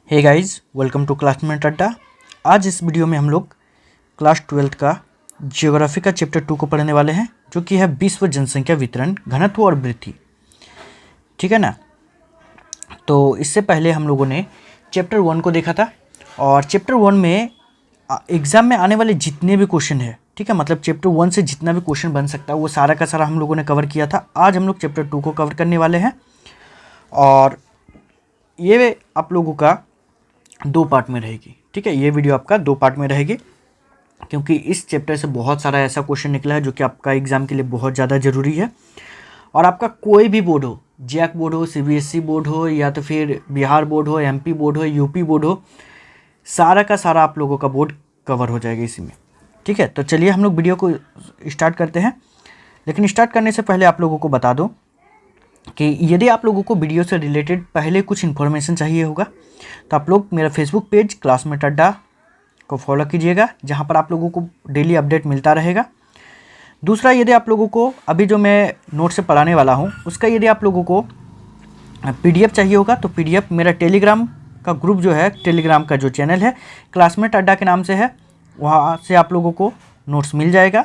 Hey guys, welcome to Classmate Adda. आज इस video में हम लोग क्लास 12 का ज्योग्राफी का चैप्टर 2 को पढ़ने वाले हैं, जो कि है विश्व जनसंख्या वितरण, घनत्व और वृद्धि। ठीक है ना। तो इससे पहले हम लोगों ने चैप्टर 1 को देखा था, और चैप्टर 1 में एग्ज़ाम में आने वाले जितने भी क्वेश्चन है, ठीक है, मतलब चैप्टर 1 से जितना भी क्वेश्चन बन सकता है वो सारा का सारा हम लोगों ने कवर किया था। आज हम लोग चैप्टर 2 को कवर करने वाले हैं, और ये आप लोगों का 2 पार्ट में रहेगी। ठीक है, ये वीडियो आपका 2 पार्ट में रहेगी, क्योंकि इस चैप्टर से बहुत सारा ऐसा क्वेश्चन निकला है जो कि आपका एग्ज़ाम के लिए बहुत ज़्यादा ज़रूरी है। और आपका कोई भी बोर्ड हो, जैक बोर्ड हो, सीबीएसई बोर्ड हो, या तो फिर बिहार बोर्ड हो, एमपी बोर्ड हो, यूपी बोर्ड हो, सारा का सारा आप लोगों का बोर्ड कवर हो जाएगा इसी में। ठीक है, तो चलिए हम लोग वीडियो को स्टार्ट करते हैं। लेकिन स्टार्ट करने से पहले आप लोगों को बता दूँ कि यदि आप लोगों को वीडियो से रिलेटेड पहले कुछ इन्फॉर्मेशन चाहिए होगा, तो आप लोग मेरा फेसबुक पेज क्लासमेट अड्डा को फॉलो कीजिएगा, जहां पर आप लोगों को डेली अपडेट मिलता रहेगा। दूसरा, यदि आप लोगों को अभी जो मैं नोट से पढ़ाने वाला हूं उसका यदि आप लोगों को पीडीएफ चाहिए होगा, तो पीडीएफ मेरा टेलीग्राम का ग्रुप जो है, टेलीग्राम का जो चैनल है क्लासमेट अड्डा के नाम से है, वहाँ से आप लोगों को नोट्स मिल जाएगा।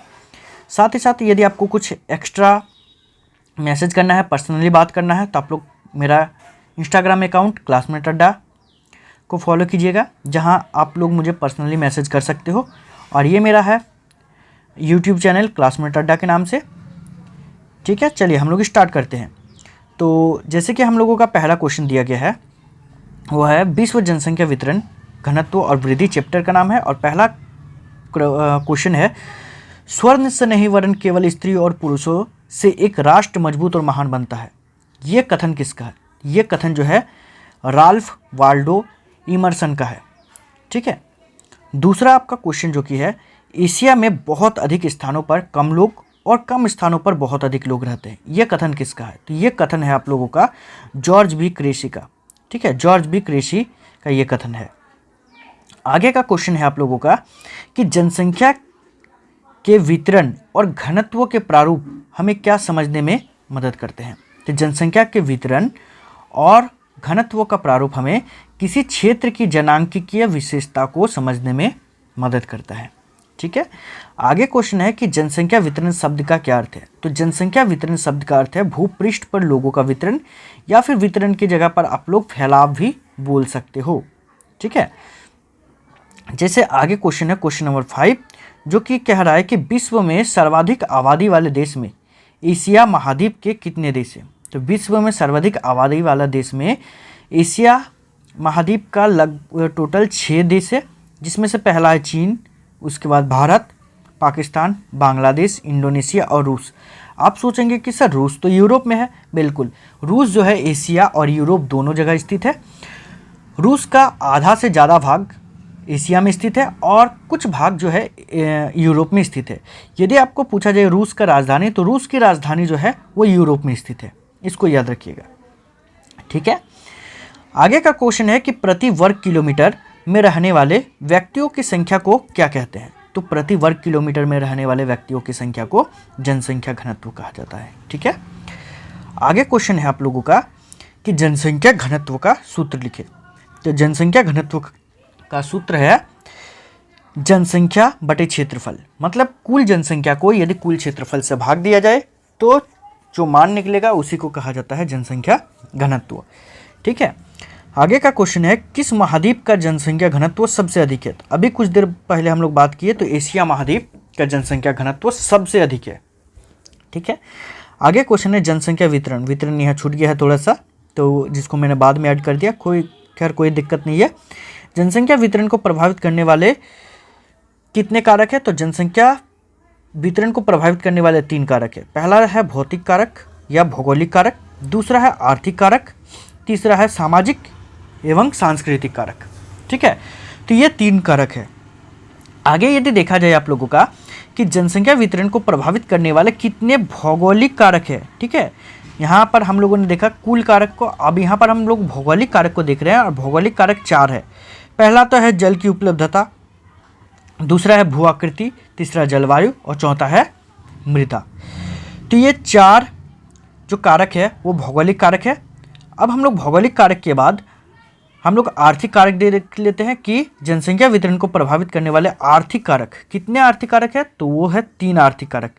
साथ ही साथ यदि आपको कुछ एक्स्ट्रा मैसेज करना है, पर्सनली बात करना है, तो आप लोग मेरा इंस्टाग्राम अकाउंट क्लासमेट अड्डा को फॉलो कीजिएगा, जहां आप लोग मुझे पर्सनली मैसेज कर सकते हो। और ये मेरा है यूट्यूब चैनल क्लासमेट अड्डा के नाम से। ठीक है, चलिए हम लोग स्टार्ट करते हैं। तो जैसे कि हम लोगों का पहला क्वेश्चन दिया गया है, वो है विश्व जनसंख्या वितरण, घनत्व और वृद्धि, चैप्टर का नाम है। और पहला क्वेश्चन है, स्वर्ण से नहीं वरन केवल स्त्री और पुरुषों से एक राष्ट्र मजबूत और महान बनता है। ये कथन किसका है? ये कथन जो है राल्फ वाल्डो इमर्सन का है। ठीक है। दूसरा आपका क्वेश्चन जो कि है, एशिया में बहुत अधिक स्थानों पर कम लोग और कम स्थानों पर बहुत अधिक लोग रहते हैं। ये कथन किसका है? तो ये कथन है आप लोगों का जॉर्ज बी क्रेसी का। ठीक है, जॉर्ज बी क्रेसी का ये कथन है। आगे का क्वेश्चन है आप लोगों का कि जनसंख्या के वितरण और घनत्व के प्रारूप हमें क्या समझने में मदद करते हैं? तो जनसंख्या के वितरण और घनत्व का प्रारूप हमें किसी क्षेत्र की जनांकीय विशेषता को समझने में मदद करता है। ठीक है। आगे क्वेश्चन है कि जनसंख्या वितरण शब्द का क्या अर्थ है? तो जनसंख्या वितरण शब्द का अर्थ है भूपृष्ठ पर लोगों का वितरण, या फिर वितरण की जगह पर आप लोग फैलाव भी बोल सकते हो। ठीक है। जैसे आगे क्वेश्चन है, क्वेश्चन नंबर 5, जो कि कह रहा है कि विश्व में सर्वाधिक आबादी वाले देश में एशिया महाद्वीप के कितने देश हैं? तो विश्व में सर्वाधिक आबादी वाला देश में एशिया महाद्वीप का टोटल 6 देश है, जिसमें से पहला है चीन, उसके बाद भारत, पाकिस्तान, बांग्लादेश, इंडोनेशिया और रूस। आप सोचेंगे कि सर रूस तो यूरोप में है। बिल्कुल, रूस जो है एशिया और यूरोप दोनों जगह स्थित है। रूस का आधा से ज़्यादा भाग एशिया में स्थित है और कुछ भाग जो है यूरोप में स्थित है। यदि आपको पूछा जाए रूस का राजधानी, तो रूस की राजधानी जो है वो यूरोप में स्थित है। इसको याद रखिएगा। ठीक है। आगे का क्वेश्चन है कि प्रति वर्ग किलोमीटर में रहने वाले व्यक्तियों की संख्या को क्या कहते हैं? तो प्रति वर्ग किलोमीटर में रहने वाले व्यक्तियों की संख्या को जनसंख्या घनत्व कहा जाता है। ठीक है। आगे क्वेश्चन है आप लोगों का कि जनसंख्या घनत्व का सूत्र लिखे। तो जनसंख्या घनत्व का सूत्र है जनसंख्या बटे क्षेत्रफल। मतलब कुल जनसंख्या को यदि कुल क्षेत्रफल से भाग दिया जाए तो जो मान निकलेगा उसी को कहा जाता है जनसंख्या घनत्व। ठीक है। आगे का क्वेश्चन है, किस महाद्वीप का जनसंख्या घनत्व सबसे अधिक है? तो अभी कुछ देर पहले हम लोग बात किए, तो एशिया महाद्वीप का जनसंख्या घनत्व सबसे अधिक है। ठीक है। आगे क्वेश्चन है जनसंख्या वितरण। वितरण यहाँ छूट गया है थोड़ा सा, तो जिसको मैंने बाद में ऐड कर दिया, कोई दिक्कत नहीं है। जनसंख्या वितरण को प्रभावित करने वाले कितने कारक है? तो जनसंख्या वितरण को प्रभावित करने वाले 3 कारक है। पहला है भौतिक कारक या भौगोलिक कारक, दूसरा है आर्थिक कारक, तीसरा है सामाजिक एवं सांस्कृतिक कारक। ठीक है। तो ये 3 कारक है। आगे यदि देखा जाए आप लोगों का कि जनसंख्या वितरण को प्रभावित करने वाले कितने भौगोलिक कारक है। ठीक है। यहाँ पर हम लोगों ने देखा कुल कारक को, अब यहाँ पर हम लोग भौगोलिक कारक को देख रहे हैं, और भौगोलिक कारक 4 है। पहला तो है जल की उपलब्धता, दूसरा है भू आकृति, तीसरा जलवायु और चौथा है मृदा। तो ये 4 जो कारक है वो भौगोलिक कारक है। अब हम लोग भौगोलिक कारक के बाद हम लोग आर्थिक कारक देख लेते हैं कि जनसंख्या वितरण को प्रभावित करने वाले आर्थिक कारक कितने आर्थिक कारक है, तो वो है 3 आर्थिक कारक।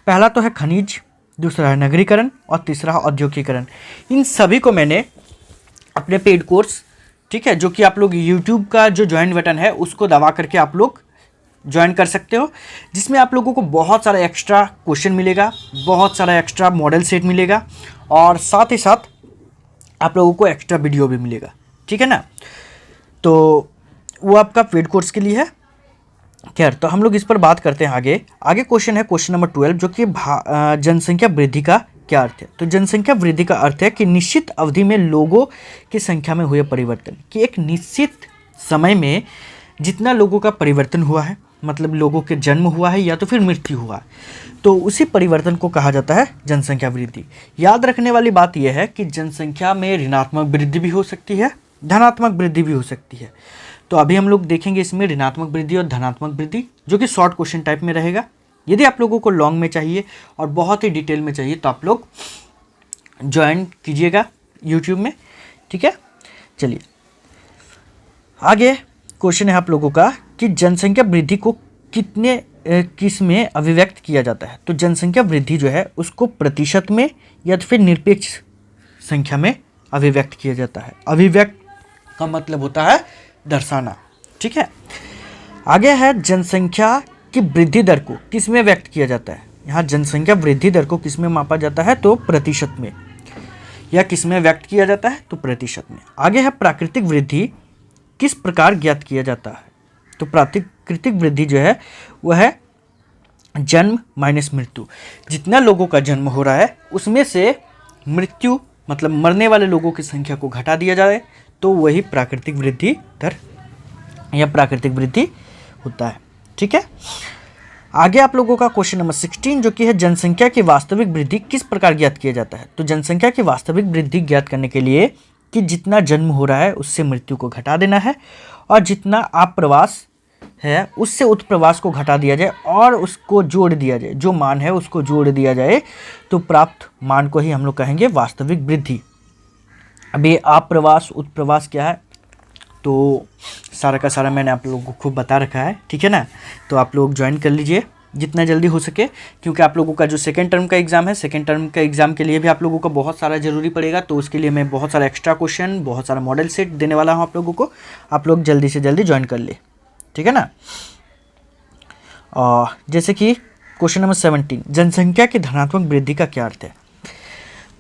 पहला तो है खनिज, दूसरा है नगरीकरण और तीसरा है औद्योगिकरण। इन सभी को मैंने अपने पेड कोर्स, ठीक है, जो कि आप लोग यूट्यूब का जो ज्वाइन बटन है उसको दबा करके आप लोग ज्वाइन कर सकते हो, जिसमें आप लोगों को बहुत सारा एक्स्ट्रा क्वेश्चन मिलेगा, बहुत सारा एक्स्ट्रा मॉडल सेट मिलेगा और साथ ही साथ आप लोगों को एक्स्ट्रा वीडियो भी मिलेगा, ठीक है ना। तो वो आपका पेड कोर्स के लिए है। खैर, तो हम लोग इस पर बात करते हैं आगे क्वेश्चन है क्वेश्चन नंबर 12, जो कि जनसंख्या वृद्धि का क्या अर्थ है। तो जनसंख्या वृद्धि का अर्थ है कि निश्चित अवधि में लोगों की संख्या में हुए परिवर्तन, कि एक निश्चित समय में जितना लोगों का परिवर्तन हुआ है, मतलब लोगों के जन्म हुआ है या तो फिर मृत्यु हुआ है, तो उसी परिवर्तन को कहा जाता है जनसंख्या वृद्धि। याद रखने वाली बात यह है कि जनसंख्या में ऋणात्मक वृद्धि भी हो सकती है, धनात्मक वृद्धि भी हो सकती है। तो अभी हम लोग देखेंगे इसमें ऋणात्मक वृद्धि और धनात्मक वृद्धि, जो कि शॉर्ट क्वेश्चन टाइप में रहेगा। यदि आप लोगों को लॉन्ग में चाहिए और बहुत ही डिटेल में चाहिए तो आप लोग ज्वाइन कीजिएगा यूट्यूब में, ठीक है। चलिए आगे क्वेश्चन है आप लोगों का कि जनसंख्या वृद्धि को किस में अभिव्यक्त किया जाता है। तो जनसंख्या वृद्धि जो है उसको प्रतिशत में या तो फिर निरपेक्ष संख्या में अभिव्यक्त किया जाता है। अभिव्यक्त का मतलब होता है दर्शाना, ठीक है। आगे है जनसंख्या की वृद्धि दर को किस में व्यक्त किया जाता है। यहाँ जनसंख्या वृद्धि दर को किस में मापा जाता है, तो प्रतिशत में, या किस में व्यक्त किया जाता है, तो प्रतिशत में। आगे है प्राकृतिक वृद्धि किस प्रकार ज्ञात किया जाता है। तो प्राकृतिक वृद्धि जो है वह है जन्म माइनस मृत्यु। जितना लोगों का जन्म हो रहा है उसमें से मृत्यु मतलब मरने वाले लोगों की संख्या को घटा दिया जाए, तो वही प्राकृतिक वृद्धि दर या प्राकृतिक वृद्धि होता है, ठीक है। आगे आप लोगों का क्वेश्चन नंबर 16, जो कि है जनसंख्या की वास्तविक वृद्धि किस प्रकार ज्ञात किया जाता है। तो जनसंख्या की वास्तविक वृद्धि ज्ञात करने के लिए कि जितना जन्म हो रहा है उससे मृत्यु को घटा देना है और जितना आप्रवास है उससे उत्प्रवास को घटा दिया जाए और उसको जोड़ दिया जाए, जो मान है उसको जोड़ दिया जाए, तो प्राप्त मान को ही हम लोग कहेंगे वास्तविक वृद्धि। अभी आप्रवास उत्प्रवास क्या है, तो सारा का सारा मैंने आप लोगों को खूब बता रखा है, ठीक है ना। तो आप लोग ज्वाइन कर लीजिए जितना जल्दी हो सके, क्योंकि आप लोगों का जो सेकेंड टर्म का एग्ज़ाम है, सेकेंड टर्म का एग्ज़ाम के लिए भी आप लोगों को बहुत सारा ज़रूरी पड़ेगा। तो उसके लिए मैं बहुत सारा एक्स्ट्रा क्वेश्चन, बहुत सारा मॉडल सेट देने वाला हूँ आप लोगों को। आप लोग जल्दी से जल्दी ज्वाइन कर ले, ठीक है ना। जैसे कि क्वेश्चन नंबर 17, जनसंख्या की धनात्मक वृद्धि का क्या अर्थ है।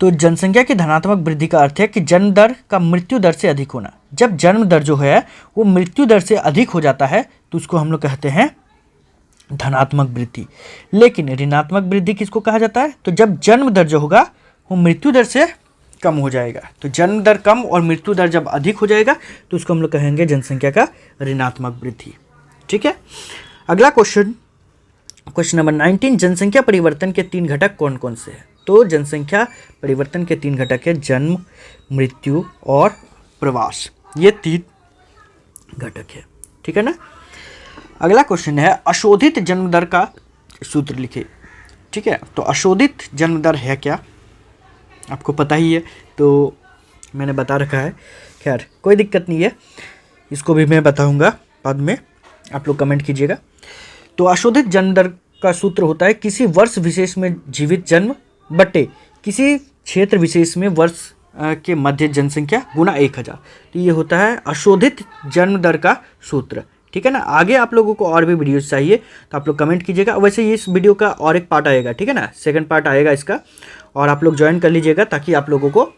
तो जनसंख्या की धनात्मक वृद्धि का अर्थ है कि जन्म दर का मृत्यु दर से अधिक होना। जब जन्म दर जो है वो मृत्यु दर से अधिक हो जाता है तो उसको हम लोग कहते हैं धनात्मक वृद्धि। लेकिन ऋणात्मक वृद्धि किसको कहा जाता है, तो जब जन्म दर जो होगा वो मृत्यु दर से कम हो जाएगा। तो जन्म दर कम और मृत्यु दर जब अधिक हो जाएगा तो उसको हम लोग कहेंगे जनसंख्या का ऋणात्मक वृद्धि, ठीक है। अगला क्वेश्चन नंबर 19, जनसंख्या परिवर्तन के 3 घटक कौन कौन से हैं। तो जनसंख्या परिवर्तन के 3 घटक है जन्म, मृत्यु और प्रवास, ये 3 घटक है, ठीक है ना। अगला क्वेश्चन है अशोधित जन्म दर का सूत्र लिखे, ठीक है। तो अशोधित जन्म दर है क्या, आपको पता ही है, तो मैंने बता रखा है। खैर कोई दिक्कत नहीं है, इसको भी मैं बताऊंगा बाद में, आप लोग कमेंट कीजिएगा। तो अशोधित जन्म दर का सूत्र होता है किसी वर्ष विशेष में जीवित जन्म बटे किसी क्षेत्र विशेष में वर्ष के मध्य जनसंख्या गुना 1000। तो ये होता है अशोधित जन्म दर का सूत्र, ठीक है ना। आगे आप लोगों को और भी वीडियोस चाहिए तो आप लोग कमेंट कीजिएगा। वैसे इस वीडियो का और एक पार्ट आएगा, ठीक है ना, सेकंड पार्ट आएगा इसका, और आप लोग ज्वाइन कर लीजिएगा ताकि आप लोगों को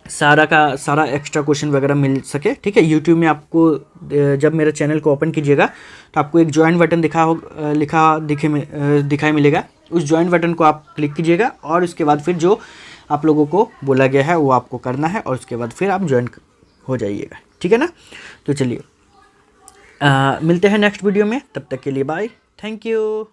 सारा का सारा एक्स्ट्रा क्वेश्चन वगैरह मिल सके, ठीक है। यूट्यूब में आपको जब मेरे चैनल को ओपन कीजिएगा तो आपको एक ज्वाइन बटन दिखाई मिलेगा। उस ज्वाइन बटन को आप क्लिक कीजिएगा और उसके बाद फिर जो आप लोगों को बोला गया है वो आपको करना है और उसके बाद फिर आप ज्वाइन हो जाइएगा, ठीक है ना। तो चलिए मिलते हैं नेक्स्ट वीडियो में, तब तक के लिए बाय, थैंक यू।